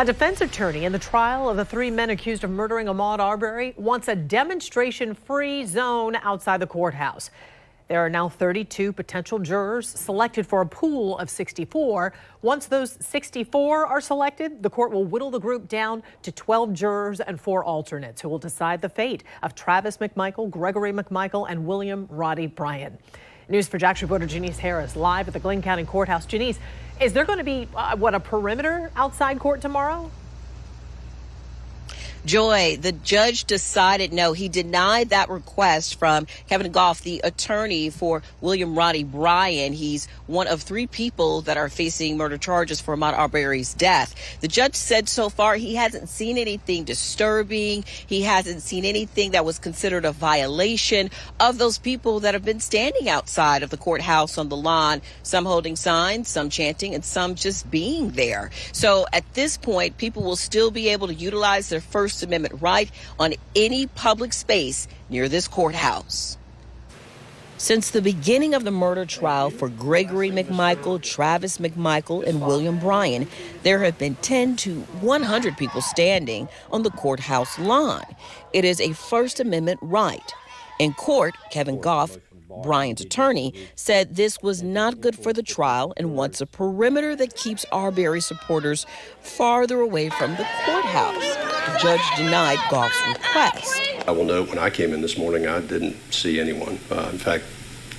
A defense attorney in the trial of the three men accused of murdering Ahmaud Arbery wants a demonstration-free zone outside the courthouse. There are now 32 potential jurors selected for a pool of 64. Once those 64 are selected, the court will whittle the group down to 12 jurors and 4 alternates who will decide the fate of Travis McMichael, Gregory McMichael, and William Roddy Bryan. News for Jax reporter Janice Harris live at the Glenn County Courthouse. Janice, is there going to be, a perimeter outside court tomorrow? Joy, the judge decided no. He denied that request from Kevin Goff, the attorney for William Roddy Bryan. He's one of 3 people that are facing murder charges for Ahmaud Arbery's death. The judge said so far he hasn't seen anything disturbing. He hasn't seen anything that was considered a violation of those people that have been standing outside of the courthouse on the lawn, some holding signs, some chanting, and some just being there. So at this point, people will still be able to utilize their First Amendment right on any public space near this courthouse. Since the beginning of the murder trial for Gregory McMichael, Travis McMichael, and William Bryan, there have been 10 to 100 people standing on the courthouse lawn. It is a First Amendment right. In court, Kevin Goff, Bryan's attorney, said this was not good for the trial and wants a perimeter that keeps Arbery supporters farther away from the courthouse. The judge denied Goff's request. I will note when I came in this morning, I didn't see anyone. In fact,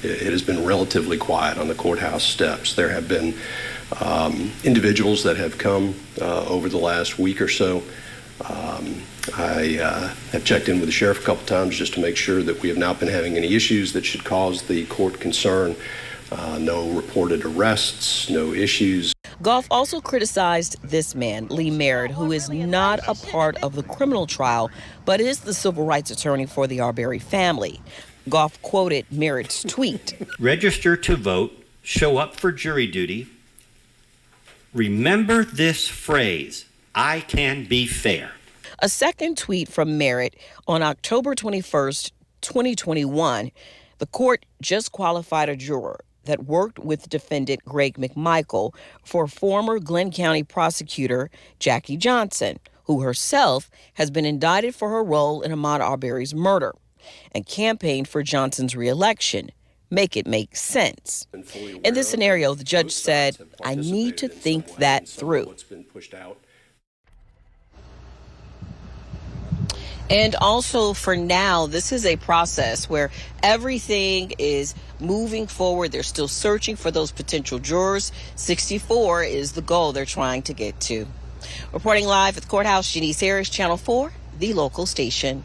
it has been relatively quiet on the courthouse steps. There have been individuals that have come over the last week or so. I have checked in with the sheriff a couple times just to make sure that we have not been having any issues that should cause the court concern. No reported arrests, no issues. Goff also criticized this man, Lee Merritt, who is not a part of the criminal trial, but is the civil rights attorney for the Arbery family. Goff quoted Merritt's tweet. Register to vote, show up for jury duty. Remember this phrase, I can be fair. A second tweet from Merritt on October 21st, 2021, the court just qualified a juror that worked with defendant Greg McMichael for former Glenn County prosecutor Jackie Johnson, who herself has been indicted for her role in Ahmaud Arbery's murder and campaigned for Johnson's reelection. Make it make sense. In this scenario, the judge said, I need to think that through. And also, for now, this is a process where everything is moving forward. They're still searching for those potential jurors. 64 is the goal they're trying to get to. Reporting live at the courthouse, Janice Harris, Channel 4, the local station.